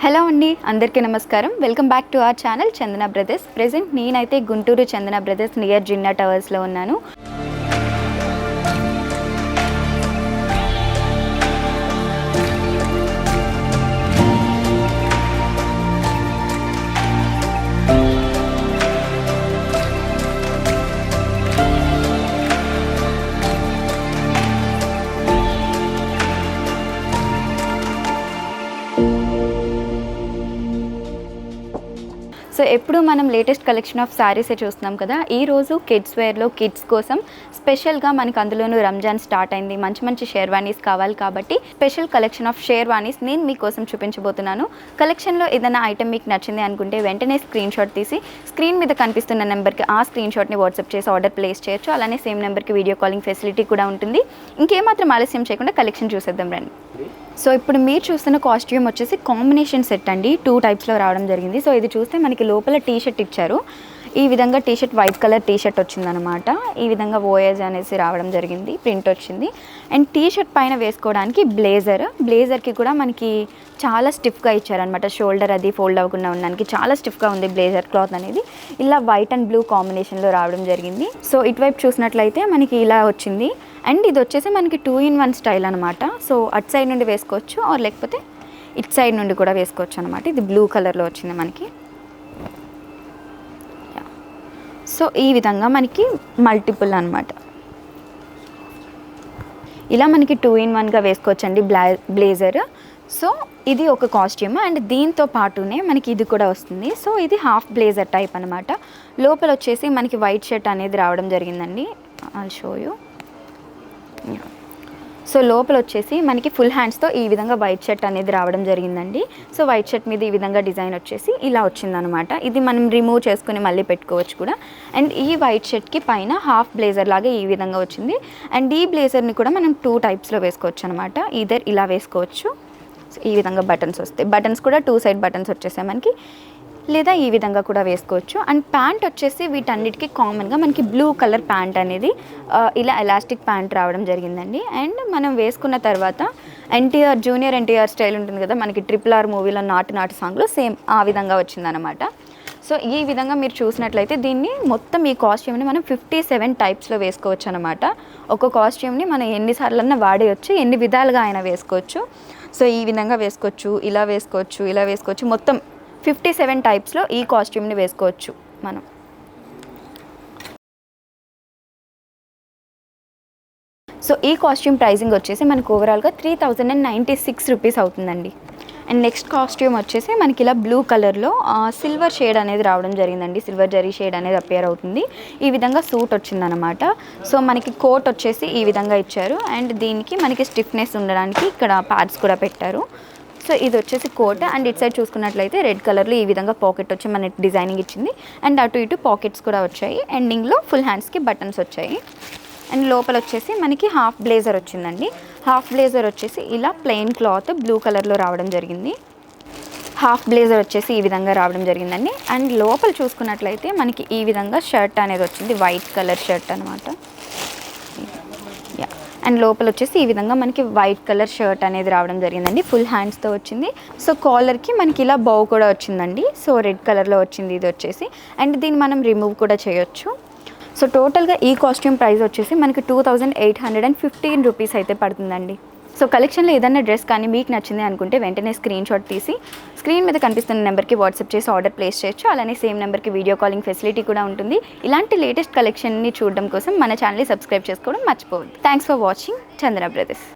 Hello అండి, అందరికీ నమస్కారం. Welcome back to our channel Chandana brothers. Present నేనైతే గుంటూరు చందన బ్రదర్స్ నియర్ జిన్నా టవర్స్లో ఉన్నాను. సో ఎప్పుడు మనం లేటెస్ట్ కలెక్షన్ ఆఫ్ శారీసే చూస్తున్నాం కదా. ఈరోజు కిడ్స్ వేర్లో కిడ్స్ కోసం స్పెషల్గా మనకు అందులోనూ రంజాన్ స్టార్ట్ అయింది, మంచి మంచి షేర్వానీస్ కావాలి కాబట్టి స్పెషల్ కలెక్షన్ ఆఫ్ షేర్వానీస్ నేను మీకోసం చూపించబోతున్నాను. కలెక్షన్లో ఏదైనా ఐటమ్ మీకు నచ్చింది అనుకుంటే వెంటనే స్క్రీన్ షాట్ తీసి స్క్రీన్ మీద కనిపిస్తున్న నెంబర్కి ఆ స్క్రీన్ షాట్ని వాట్సాప్ చేసి ఆర్డర్ ప్లేస్ చేయొచ్చు. అలానే సేమ్ నెంబర్కి వీడియో కాలింగ్ ఫెసిలిటీ కూడా ఉంటుంది. ఇంకేమాత్రం ఆలస్యం చేయకుండా కలెక్షన్ చూసేద్దాం రండి. సో ఇప్పుడు మీరు చూస్తున్న కాస్ట్యూమ్ వచ్చేసి కాంబినేషన్ సెట్ అండి, 2 టైప్స్లో రావడం జరిగింది. సో ఇది చూస్తే మనకి లోపల టీ షర్ట్ ఇచ్చారు. ఈ విధంగా T shirt white colour T shirt వచ్చిందనమాట. ఈ విధంగా ఓయేజ్ అనేసి రావడం జరిగింది, ప్రింట్ వచ్చింది. అండ్ టీ షర్ట్ పైన వేసుకోవడానికి బ్లేజర్కి కూడా మనకి చాలా స్టిఫ్గా ఇచ్చారనమాట. షోల్డర్ అది ఫోల్డ్ అవ్వకుండా ఉండడానికి చాలా స్టిఫ్గా ఉంది బ్లేజర్ క్లాత్ అనేది. ఇలా వైట్ అండ్ బ్లూ కాంబినేషన్లో రావడం జరిగింది. సో ఇటువైపు చూసినట్లయితే మనకి ఇలా వచ్చింది. అండ్ ఇది వచ్చేసి మనకి 2-in-1 స్టైల్ అనమాట. సో అటు సైడ్ నుండి వేసుకోవచ్చు, ఆర్ లేకపోతే ఇటు సైడ్ నుండి కూడా వేసుకోవచ్చు అనమాట. ఇది బ్లూ కలర్లో వచ్చింది మనకి. సో ఈ విధంగా మనకి మల్టిపుల్ అనమాట. ఇలా మనకి 2-in-1గా వేసుకోవచ్చండి బ్లేజర్. సో ఇది ఒక కాస్ట్యూమ్. అండ్ దీంతో పాటునే మనకి ఇది కూడా వస్తుంది. సో ఇది హాఫ్ బ్లేజర్ టైప్ అనమాట. లోపల వచ్చేసి మనకి వైట్ షర్ట్ అనేది రావడం జరిగిందండి. I'll show you. సో లోపల వచ్చేసి మనకి ఫుల్ హ్యాండ్స్తో ఈ విధంగా వైట్ షర్ట్ అనేది రావడం జరిగిందండి. సో వైట్ షర్ట్ మీద ఈ విధంగా డిజైన్ వచ్చేసి ఇలా వచ్చిందనమాట. ఇది మనం రిమూవ్ చేసుకుని మళ్ళీ పెట్టుకోవచ్చు కూడా. అండ్ ఈ వైట్ షర్ట్కి పైన హాఫ్ బ్లేజర్ లాగా ఈ విధంగా వచ్చింది. అండ్ ఈ బ్లేజర్ని కూడా మనం 2 టైప్స్లో వేసుకోవచ్చు అనమాట. ఈధర్ ఇలా వేసుకోవచ్చు, ఈ విధంగా బటన్స్ వస్తాయి. బటన్స్ కూడా 2 సైడ్ బటన్స్ వచ్చేసాయి మనకి, లేదా ఈ విధంగా కూడా వేసుకోవచ్చు. అండ్ ప్యాంట్ వచ్చేసి వీటన్నిటికీ కామన్గా మనకి బ్లూ కలర్ ప్యాంట్ అనేది ఇలా ఎలాస్టిక్ ప్యాంట్ రావడం జరిగిందండి. అండ్ మనం వేసుకున్న తర్వాత జూనియర్ ఎన్టీఆర్ స్టైల్ ఉంటుంది కదా మనకి RRR మూవీలో నాటు సాంగ్లో సేమ్ ఆ విధంగా వచ్చిందనమాట. సో ఈ విధంగా మీరు చూసినట్లయితే దీన్ని మొత్తం ఈ కాస్ట్యూమ్ని మనం 57 టైప్స్లో వేసుకోవచ్చు అనమాట. ఒక కాస్ట్యూమ్ని మనం ఎన్నిసార్లన్నా వాడేయచ్చు, ఎన్ని విధాలుగా అయినా వేసుకోవచ్చు. సో ఈ విధంగా వేసుకోవచ్చు, ఇలా వేసుకోవచ్చు, ఇలా వేసుకోవచ్చు. మొత్తం 57 టైప్స్లో ఈ కాస్ట్యూమ్ని వేసుకోవచ్చు మనం. సో ఈ కాస్ట్యూమ్ ప్రైజింగ్ వచ్చేసి మనకు ఓవరాల్గా 3096 రూపీస్ అవుతుందండి. అండ్ నెక్స్ట్ కాస్ట్యూమ్ వచ్చేసి మనకి ఇలా బ్లూ కలర్లో సిల్వర్ షేడ్ అనేది రావడం జరిగిందండి. సిల్వర్ జరీ షేడ్ అనేది అపియర్ అవుతుంది. ఈ విధంగా సూట్ వచ్చిందనమాట. సో మనకి కోట్ వచ్చేసి ఈ విధంగా ఇచ్చారు. అండ్ దీనికి మనకి స్టిఫ్నెస్ ఉండడానికి ఇక్కడ ప్యాడ్స్ కూడా పెట్టారు. సో ఇది వచ్చేసి కోట్. అండ్ ఇటు సైడ్ చూసుకున్నట్లయితే రెడ్ కలర్లో ఈ విధంగా పాకెట్ వచ్చి మనకి డిజైనింగ్ ఇచ్చింది. అండ్ అటు ఇటు పాకెట్స్ కూడా వచ్చాయి. ఎండింగ్లో ఫుల్ హ్యాండ్స్కి బటన్స్ వచ్చాయి. అండ్ లోపల వచ్చేసి మనకి హాఫ్ బ్లేజర్ వచ్చిందండి. హాఫ్ బ్లేజర్ వచ్చేసి ఇలా ప్లెయిన్ క్లాత్ బ్లూ కలర్లో రావడం జరిగింది. హాఫ్ బ్లేజర్ వచ్చేసి ఈ విధంగా రావడం జరిగిందండి. అండ్ లోపల చూసుకున్నట్లయితే మనకి ఈ విధంగా షర్ట్ అనేది వచ్చింది, వైట్ కలర్ షర్ట్ అనమాట. అండ్ లోపల వచ్చేసి ఈ విధంగా మనకి వైట్ కలర్ షర్ట్ అనేది రావడం జరిగిందండి. ఫుల్ హ్యాండ్స్తో వచ్చింది. సో కాలర్కి మనకి ఇలా బౌ కూడా వచ్చిందండి. సో రెడ్ కలర్లో వచ్చింది ఇది వచ్చేసి. అండ్ దీన్ని మనం రిమూవ్ కూడా చేయొచ్చు. సో టోటల్గా ఈ కాస్ట్యూమ్ ప్రైస్ వచ్చేసి మనకి 2815 రూపీస్ అయితే పడుతుందండి. సో కలెక్షన్లో ఏదైనా డ్రెస్ కానీ మీకు నచ్చింది అనుకుంటే వెంటనే స్క్రీన్ షాట్ తీసి స్క్రీన్ మీద కనిపిస్తున్న నెంబర్కి వాట్సాప్ చేసి ఆర్డర్ ప్లేస్ చేయొచ్చు. అలానే సేమ్ నెంబర్కి వీడియో కాలింగ్ ఫెసిలిటీ కూడా ఉంటుంది. ఇలాంటి లేటెస్ట్ కలెక్షన్ని చూడడం కోసం మన ఛానల్ని సబ్స్క్రైబ్ చేసుకోవడం మర్చిపోవద్దు. Thanks for watching Chandana brothers.